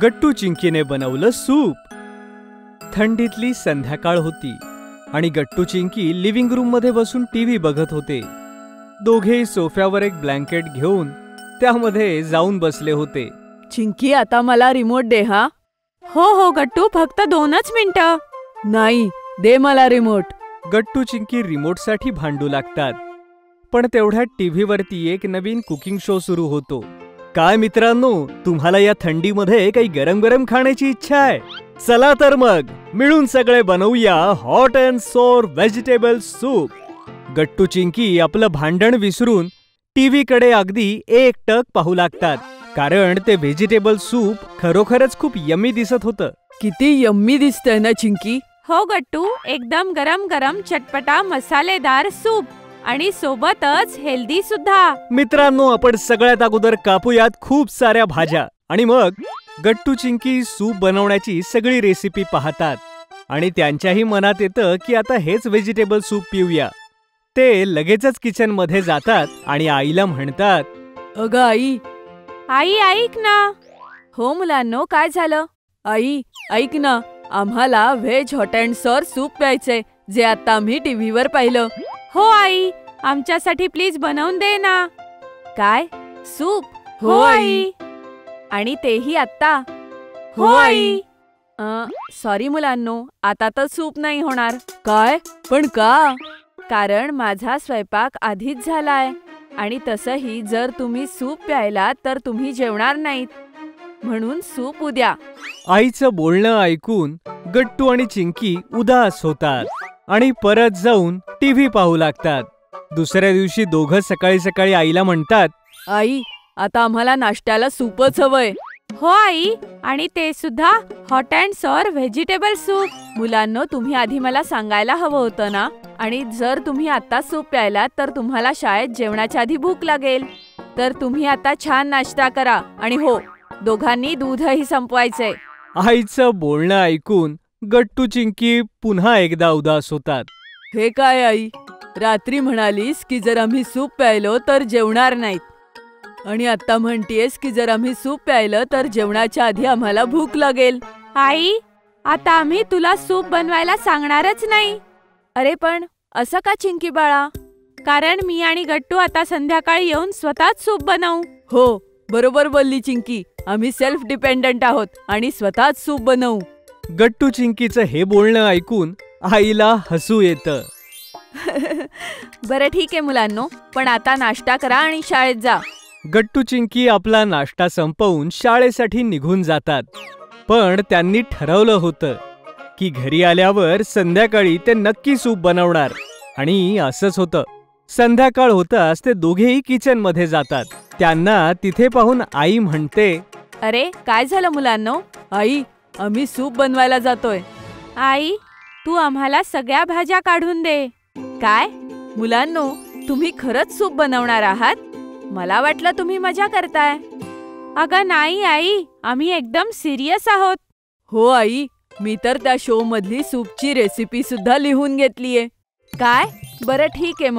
गट्टू चिंकीने बनवलं सूप. थंडीतली संध्याकाळ होती आणि गट्टू चिंकी लिव्हिंग रूम मध्ये बसून टीव्ही बघत होते. दोघेही सोफ्यावर एक ब्लँकेट घेऊन त्यामध्ये जाऊन बसले होते. चिंकी, आता मला रिमोट दे. हा हो हो गट्टू, फक्त 2च मिनिटं. नाही, दे मला रिमोट. गट्टू चिंकी रिमोटसाठी भांडू लागतात. पण तेवढ्यात टीव्हीवरती एक नवीन कुकिंग शो सुरू होतो. काय मित्रांनो, तुम्हाला या थंडीमध्ये काही गरम गरम खाण्याची इच्छा आहे? चला तर मग मिळून सगळे बनवूया hot and sour vegetable soup. Gattu Chinki आपलं भांडण विसरून टीव्हीकडे अगदी एकटक पाहू लागतात, कारण ते व्हेजिटेबल सूप खरोखरच खूप यम्मी दिसत होतं. किती यम्मी दिसतंय ना चिंकी. हो गट्टू, एकदम गरम गरम चटपटा मसालेदार सूप आणि सोबतच हेल्दी सुद्धा. मित्रांनो, आपण सगळ्यात अगोदर कापूयात खूप साऱ्या भाज्या आणि मग गट्टू चिंकी सूप बनवण्याची सगळी रेसिपी पाहतात आणि त्यांच्याही मनात येतं की आता हेच व्हेजिटेबल सूप पिऊया. ते लगेचच किचन मध्ये जातात आणि आईला म्हणतात, अगं आई. आई ऐक ना. हो मुलांनो, काय झालं? आई ऐक ना, आम्हाला veg hot and sour soup प्यायचंय, जे आता आम्ही टीव्हीवर पाहिलं. हो आई, आमच्यासाठी प्लीज बनवून दे ना. काय, सूप? हो आई. आणि तेही आत्ता? हो आई. सॉरी मुलांनो, आता तर सूप नाही होणार. काय? पण का? कारण माझा स्वयंपाक आधीच झालाय आणि तसंही जर तुम्ही सूप प्यायला तर तुम्ही जेवणार नाहीत, म्हणून सूप उद्या. आईचं बोलणं ऐकून गट्टू आणि चिंकी उदास होतात आणि परत जाऊन टीव्ही पाहू लागतात. दुसऱ्या दिवशी दोघं सकाळी सकाळी आईला म्हणतात, आई, आता आम्हाला नाश्त्याला सूपच हवंय. हो आई, आणि ते सुद्धा hot and sour vegetable soup. मुलांनो, तुम्ही आधी मला सांगायला हवं होतं ना. आणि जर तुम्ही आता सूप प्यायलात तर तुम्हाला शाळेत जेवणाच्या आधी भूक लागेल. तर तुम्ही आता छान नाश्ता करा आणि हो, दोघांनी दूधही संपवायचंय. आईचं बोलणं ऐकून गट्टू चिंकी पुन्हा एकदा उदास होतात. हे काय आई, रात्री म्हणालीस की जर आम्ही सूप प्यायलो तर जेवणार नाहीत, आणि आता म्हणतेस की जर आम्ही सूप प्यायलं तर जेवणाच्या आधी आम्हाला भूक लागेल. आई, आता आम्ही तुला सूप बनवायला सांगणारच नाही. अरे पण असं का चिंकी बाळा? कारण मी आणि गट्टू आता संध्याकाळी येऊन स्वतःच सूप बनवू. हो, बरोबर बोलली चिंकी. आम्ही सेल्फ डिपेंडंट आहोत आणि स्वतःच सूप बनवू. गट्टू चिंकीचं हे बोलणं ऐकून आईला हसू येतं. बरं ठीक आहे मुलांनो, पण आता नाश्ता करा आणि शाळेत जा. गट्टू चिंकी आपला नाश्ता संपवून शाळेसाठी निघून जातात. पण त्यांनी ठरवलं होतं की घरी आल्यावर संध्याकाळी ते नक्की सूप बनवणार. आणि असंच होतं. संध्याकाळ होताच ते दोघेही किचन मध्ये जातात. त्यांना तिथे पाहून आई म्हणते, अरे काय झालं मुलांनो? आई, आम्ही सूप बनवायला जातोय. आई, तू आम्हाला सगळ्या भाज्या काढून दे. काय मुलांनो, तुम्ही खरंच सूप बनवणार आहात? मला वाटलं तुम्ही मजा करताय. अगं नाही आई, आम्ही एकदम सिरियस आहोत. हो आई, मी तर त्या शो मधली सूपची रेसिपी सुद्धा लिहून घेतलीये. काय? बरं ठीक आहे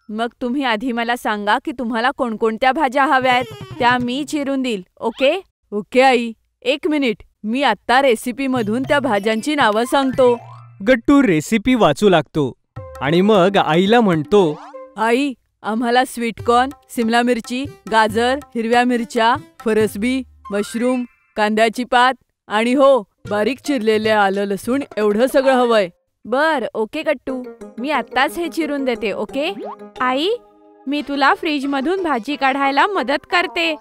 मग तुम्ही आधी मला सांगा की तुम्हाला कोणकोणत्या भाज्या हव्या आहेत, त्या मी चिरून देईल. ओके? ओके आई, 1 मिनिट, मी आत्ता रेसिपी मधून त्या भाज्यांची नावं सांगतो. गट्टू रेसिपी वाचू लागतो आणि मग आईला म्हणतो, आई, आम्हाला स्वीटकॉर्न, सिमला मिरची, गाजर, हिरव्या मिरच्या, फरसबी, मशरूम, कांद्याची पात आणि हो, बारीक चिरलेले आलं लसूण एवढं सगळं हवंय. बर, ओके गट्टू, मी आत्ताच हे चिरून देते. ओके आई, मी तुला फ्रीज मधून भाजी काढायला मदत करते.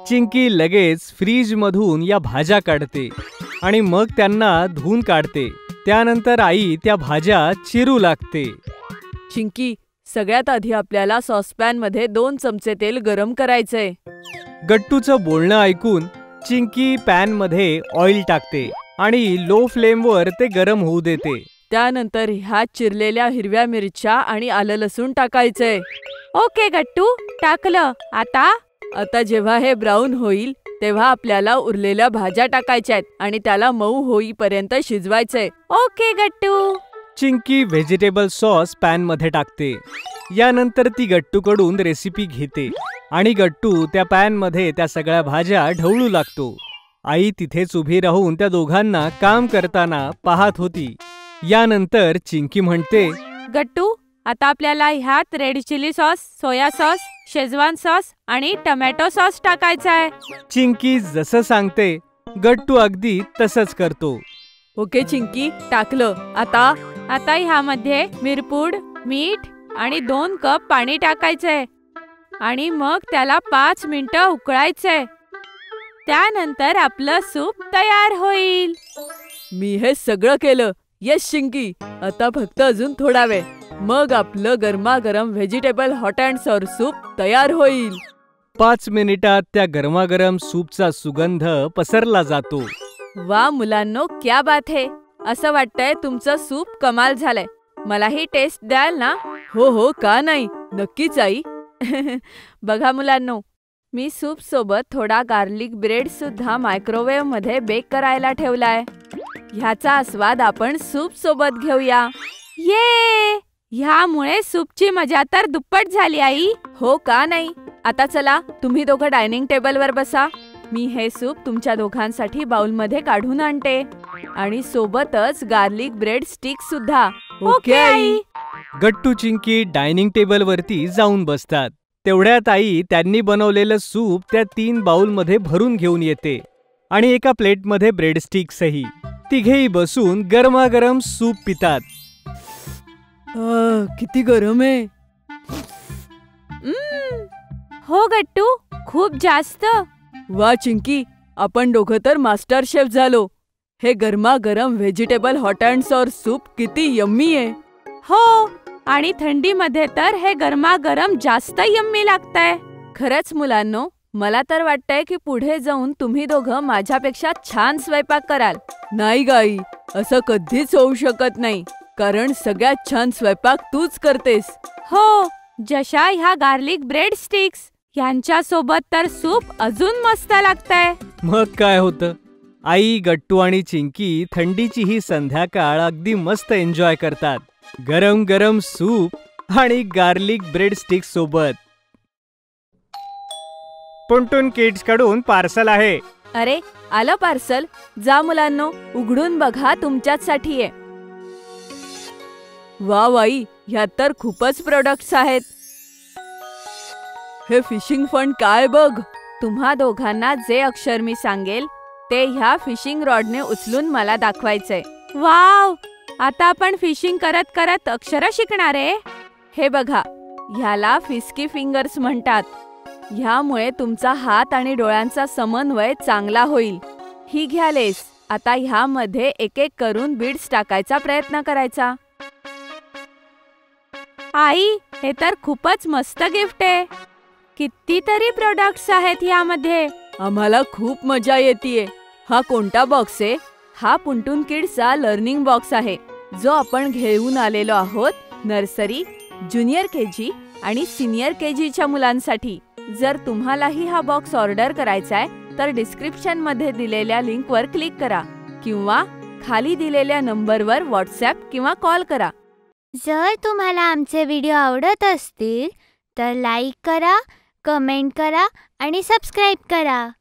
चिंकी लगेच फ्रीज मधून या भाज्या काढते आणि मग त्यांना धुवून काढते. त्यानंतर आई त्या भाज्या चिरू लागते. चिंकी, सगळ्यात आधी आपल्याला सॉसपॅन मध्ये 2 चमचे तेल गरम करायचंय. गट्टूचं बोलणं ऐकून चिंकी पॅन मध्ये ऑइल टाकते आणि लो फ्लेम वर ते गरम होऊ देते. त्यानंतर ह्यात चिरलेल्या हिरव्या मिरच्या आणि आलं लसूण टाकायचंय. ओके गट्टू, टाकलं. आता जेव्हा हे ब्राऊन होईल तेव्हा आपल्याला उरलेल्या भाज्या टाकायच्या आहेत आणि त्याला मऊ होईपर्यंत शिजवायचंय. ओके गट्टू. चिंकी व्हेजिटेबल सॉस पॅन मध्ये टाकते. यानंतर ती गट्टूकडून रेसिपी घेते आणि गट्टू त्या पॅन मध्ये त्या सगळ्या भाज्या ढवळू लागतो. आई तिथेच उभी राहून त्या दोघांना काम करताना पाहत होती. यानंतर चिंकी म्हणते, गट्टू, आता आपल्याला ह्यात red chilli sauce, soya sauce, Schezwan sauce आणि टोमॅटो सॉस टाकायचा आहे. चिंकी जसं सांगते गट्टू अगदी तसंच करतो. ओके चिंकी, टाकलं. आता ह्यामध्ये मिरपूड, मीठ आणि 2 कप पाणी टाकायचंय आणि मग त्याला 5 मिनिटं उकळायचंय. त्यानंतर आपलं सूप तयार होईल. मी हे सगळं केलं. येस चिंकी, आता फक्त अजून थोडा वेळ, मग आपलं गरमागरम vegetable hot and sour soup तयार होईल. 5 मिनिटात त्या गरमागरम सूपचा सुगंध पसरला जातो. वा मुलांनो, क्या बात है. असं वाटतंय तुमचं सूप कमाल झालंय. मलाही टेस्ट द्याल ना? हो हो, का नाही, नक्कीच आई. बघा मुलांनो, मी सूप सोबत थोडा गार्लिक ब्रेड सुद्धा मायक्रोवेव्ह मध्ये बेक करायला ठेवलाय. ह्याचा आस्वाद आपण सूप सोबत घेऊया. ये, ह्यामुळे सूपची मजा तर दुप्पट झाली आई. हो का नाही. आता चला, तुम्ही दोघं डायनिंग टेबलवर बसा. मी हे सूप तुमच्या दोघांसाठी बाउलमध्ये काढून आणते आणि सोबतच गार्लिक ब्रेड स्टिक सुद्धा. Okay I. Gattu Chinki dining टेबलवरती जाऊन बसतात. तेवढ्यात आई त्यांनी बनवलेलं सूप त्या 3 बाउलमध्ये भरून घेऊन येते आणि एका प्लेटमध्ये ब्रेड स्टिक्सही. तिघेही बसून गरमागरम सूप पितात. किती गरम आहे. हो गट्टू, खूप जास्त. वा चिंकी, आपण दोघं तर मास्टर शेफ झालो. हे गरमागरम vegetable hot and sour soup किती यम्मी आहे. हो, आणि थंडीमध्ये तर हे गरमागरम जास्त यम्मी लागतंय. खरंच मुलांनो, मला तर वाटतंय की पुढे जाऊन तुम्ही दोघं माझ्यापेक्षा छान स्वयंपाक कराल. नाही गाई, असं कधीच होऊ शकत नाही, कारण सगळ्यात छान स्वयंपाक तूच करतेस. हो, जशा ह्या गार्लिक ब्रेड स्टिक्स यांच्या सोबत तर सूप अजून मस्त लागतंय. मग काय होतं, आई, गट्टू आणि चिंकी थंडीची ही संध्याकाळ अगदी मस्त एन्जॉय करतात. गरम गरम सूप आणि गार्लिक ब्रेड स्टिक्स सोबत. पुंटून किड्स कडून पार्सल आहे. अरे, आलं पार्सल. जा मुलांनो, उघडून बघा, तुमच्याचसाठी आहे. वा वाई, ह्यात तर खूपच प्रोडक्ट्स आहेत. हे फिशिंग फंड काय बघ. तुम्हा दोघांना जे अक्षर मी सांगेल ते ह्या फिशिंग रॉडने उचलून मला दाखवायचंय. वाव, आता आपण फिशिंग करत करत अक्षर शिकणार आहे. हे बघा, ह्याला फिस्की फिंगर्स म्हणतात. ह्यामुळे तुमचा हात आणि डोळ्यांचा समन्वय चांगला होईल. ही घ्या लेस. आता ह्यामध्ये एक एक करून बीड्स टाकायचा प्रयत्न करायचा. आई, हे तर खूपच मस्त गिफ्ट आहे. कितीतरी प्रोडक्ट्स आहेत यामध्ये. आम्हाला खूप मजा येतेय. हा कोणता बॉक्स आहे? हा पुंटून किड्सचा लर्निंग बॉक्स आहे, जो आपण घेऊन आलेलो आहोत नर्सरी, ज्युनियर केजी आणि सिनियर केजीच्या मुलांसाठी. जर तुम्हालाही हा बॉक्स ऑर्डर करायचा आहे तर डिस्क्रिप्शन मध्ये दिलेल्या लिंकवर क्लिक करा किंवा खाली दिलेल्या नंबरवर व्हॉट्सॲप किंवा कॉल करा. जर तुम्हाला आमचे व्हिडिओ आवडत असतील तर लाईक करा, कमेंट करा आणि सबस्क्राईब करा.